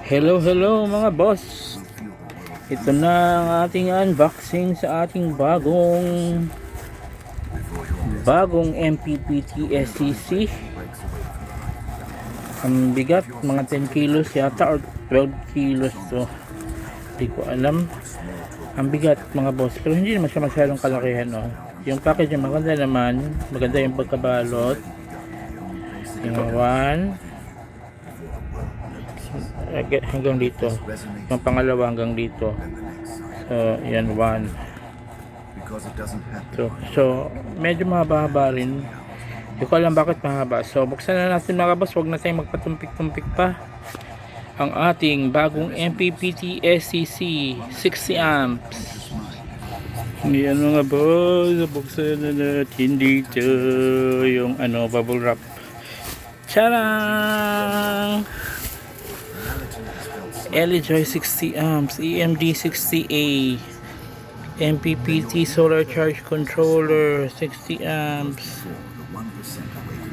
Hello mga boss. Ito na ang ating unboxing sa ating bagong MPPT SCC. Ang bigat mga 10 kilos yata or 12 kilos to. Hindi ko alam. Ang bigat mga boss, pero hindi naman siya masyadong kalakihan, no. Yung package yung maganda naman, maganda yung pagkabalot. Yung hanggang dito, yung pangalawa hanggang dito, so yan 1. So medyo mahaba rin, hindi ko alam bakit mahaba. So buksan na natin mga boss, huwag na tayong magpatumpik-tumpik pa. Ang ating bagong MPPT SCC 60 amps. Yan mga boss, buksan na natin dito yung bubble wrap. Tadang! LEJoy 60 amps, EMD 60A, MPPT solar charge controller 60 amps,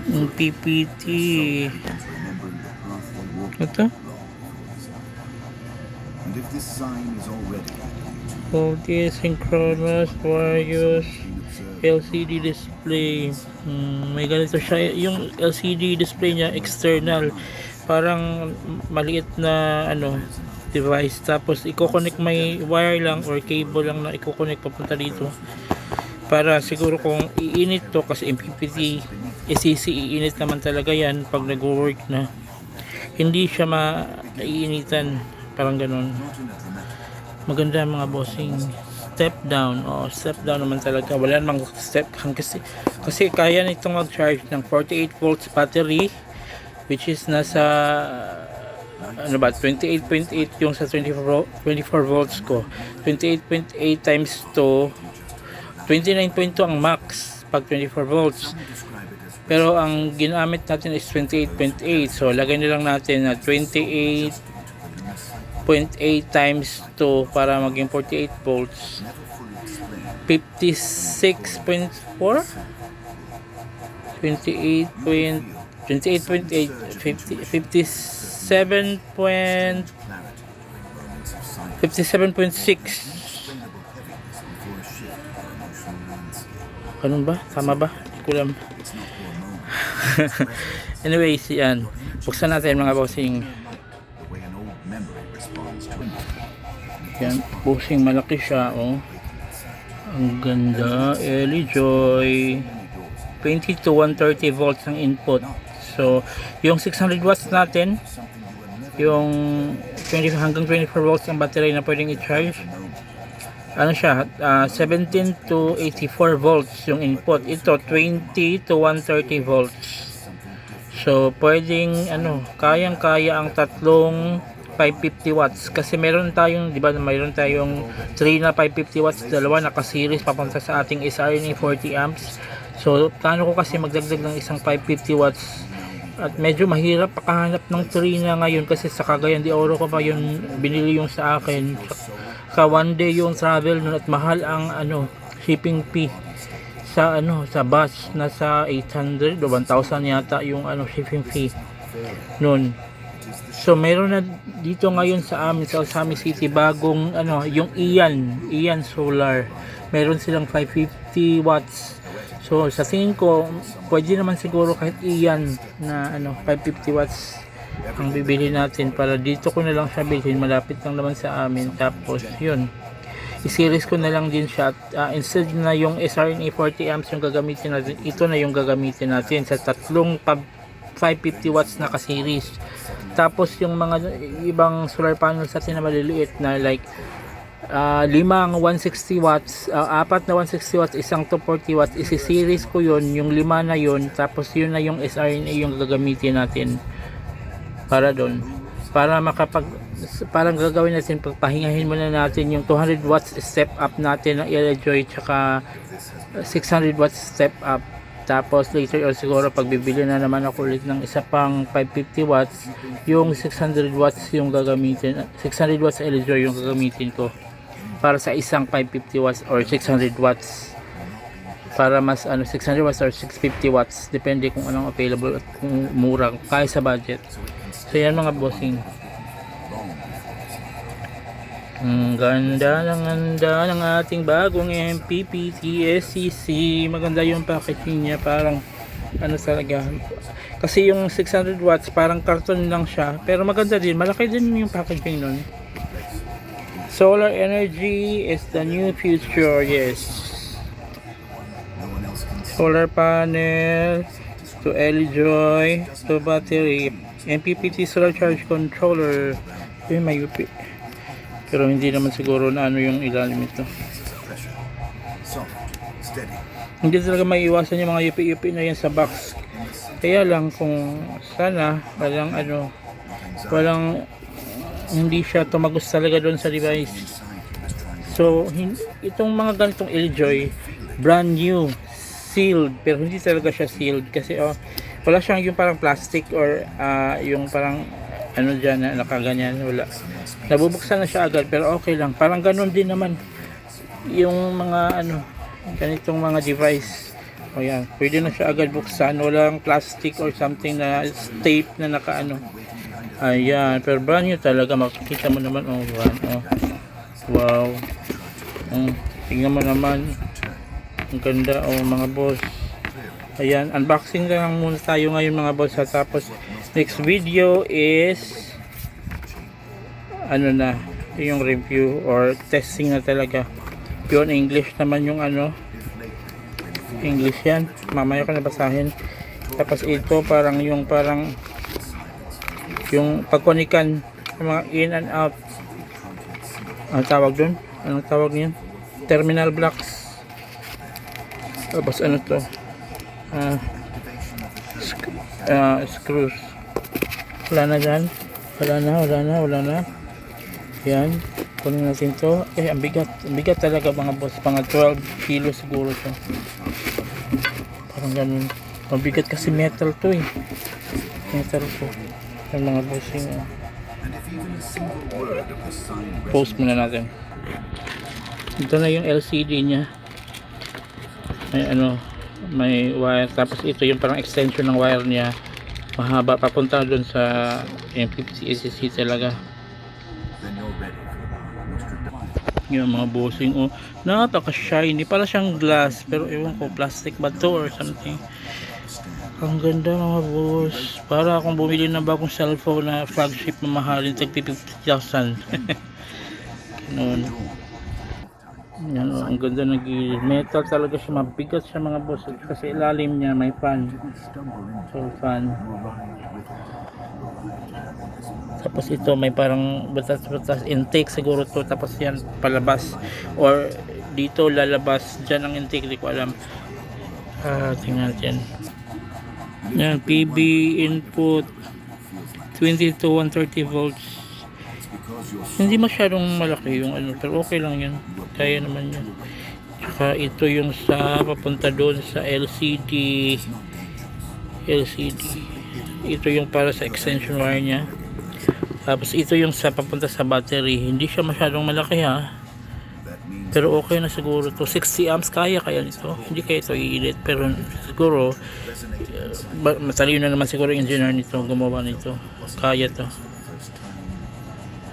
MPPT. Ito? Synchronous various LCD display. May ganito siya, yung LCD display niya external, parang maliit na device, tapos i-connect, may wire lang or cable lang na i-connect papunta dito, para siguro kung iinit to, kasi MPPT SCC iinit naman talaga yan pag nag-work na, hindi siya maiinitan, parang ganun. Maganda mga bossing. Step down, step down naman talaga, wala namang step kasi kaya nitong mag-charge ng 48 volts battery, which is nasa 28.8 yung sa 24 volts ko. 28.8 times to 29.2 ang max pag 24 volts, pero ang ginamit natin is 28.8, so lagay na lang natin na 28.8 times 2 para maging 48 volts. 56.4 28.8 57.6. Ganun ba? Tama ba? Hindi ko alam. Anyways, yan. Buksan natin mga bossing. Yan, bossing, malaki siya, Ang ganda. LEJoy 20 to 130 volts ang input. So yung 600 watts natin, yung 20 hanggang 24 volts ang battery na pwedeng i-charge, siya, 17 to 84 volts yung input. Ito 20 to 130 volts. So pwedeng kayang-kaya ang tatlong 550 watts, kasi meron tayong, mayroon tayong 3 na 550 watts, dalawa naka-series papunta sa ating SRNA 40 amps. So plano ko kasi magdagdag ng isang 550 watts, at medyo mahirap pakahanap ng 3 na ngayon, kasi sa Cagayan de Oro ko pa yun binili yung sa akin, sa one day yung travel nun, at mahal ang shipping fee sa sa bus, nasa 800 o 1,000 yata yung shipping fee nun. So meron na dito ngayon sa amin sa Osami City bagong yung Ian Solar. Meron silang 550 watts. So sa tingin ko pwede naman siguro kahit Ian na 550 watts ang bibili natin, para dito ko na lang siya bilhin, malapit lang naman sa amin. Tapos yun, i-series ko na lang din siya, instead na yung SRNA 40 amps yung gagamitin natin, ito na yung gagamitin natin sa tatlong 550 watts na ka-series. Tapos yung mga ibang solar panels natin na maliliit na like 5 160 watts, 4 na 160 watts, isang 240 watts, isi-series ko yun, yung 5 na yun, tapos yun na yung SRNA yung gagamitin natin para doon, para parang gagawin natin, pagpahingahin muna natin yung 200 watts step up natin ng LEJoy, tsaka 600 watts step up. Tapos later on siguro pag bibili na naman ako ulit ng isa pang 550 watts, yung 600 watts yung gagamitin, 600 watts LEJoy yung gagamitin ko para sa isang 550 watts or 600 watts, para mas 600 watts or 650 watts, depende kung anong available at kung mura, kaya sa budget. So yan mga bossing, Ang ganda ng ating bagong MPPT SCC. Maganda yung packaging niya, parang ano talaga. Kasi yung 600 watts parang karton lang siya, pero maganda din, malaki din yung packaging nun. Solar energy is the new future. Yes, solar panel to LE-Joy to battery, MPPT solar charge controller. Yung may UP, pero hindi naman siguro na ano yung ilalim ito. Hindi talaga maiiwasan yung mga UP na yan sa box. Kaya lang kung sana walang hindi siya tumagos talaga doon sa device. So itong mga ganitong LE-Joy brand new, sealed, pero hindi talaga siya sealed kasi wala siyang yung parang plastic or yung parang ano dyan na nakaganyan, wala. Nabubuksan na siya agad, pero okay lang. Parang ganun din naman yung mga ganitong mga device. O yan, pwede na siya agad buksan, walang plastic or something na tape na ayan, pero brand new talaga. Makikita mo naman, wow, tingnan mo naman, ang ganda, mga boss. Ayan, unboxing lang muna tayo ngayon mga boss, tapos next video is yung review or testing na talaga. Yun, English naman yung English yan, mamaya ko nabasahin. Tapos ito parang yung pagkonikan, yung mga in and out, ang tawag dun, anong tawag niyan, terminal blocks. Tapos to, screws. Wala na dyan, wala na. Yan, kunin natin to. Ang bigat talaga mga boss, mga 12 kilo siguro to. Parang ganun, mabigat kasi metal to metal to yung mga bossing. Post muna natin. Ito na yung LCD nya, may wire, tapos ito yung parang extension ng wire niya, mahaba papunta dun sa MPPT SCC talaga. Yung mga bossing, napaka shiny, para siyang glass, pero ewan ko plastic ba to or something. Ang ganda mga boss, para akong bumili ng bagong cellphone na flagship, mamahalin, tag 50,000. Ganun. Yan, ang ganda ng gilid, metal talaga siya, mabigat siya mga boss, kasi ilalim niya may fan, so fan. Tapos ito may parang batas intake siguro to, tapos yan palabas or dito lalabas dyan ang intake, di ko alam. Tingnan natin yan, PB input 20 to 130 volts. Hindi masyadong malaki yung pero okay lang yan, kaya naman yan. Tsaka ito yung sa papunta doon sa LCD, ito yung para sa extension wire nya. Tapos ito yung sa papunta sa battery, hindi siya masyadong malaki pero okay na siguro to. 60 amps kaya nito, hindi kaya ito iinit, pero siguro matalino na naman siguro yung engineer nito, gumawa nito, kaya to.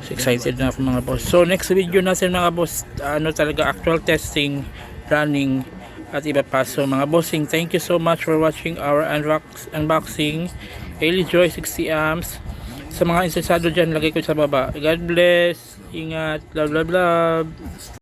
Excited na ako mga boss. So next video natin mga boss, talaga actual testing, running at iba pa. So mga bossing, thank you so much for watching our unboxing LE-Joy 60 amps. Sa mga interesado dyan, lagay ko sa baba. God bless, ingat, love.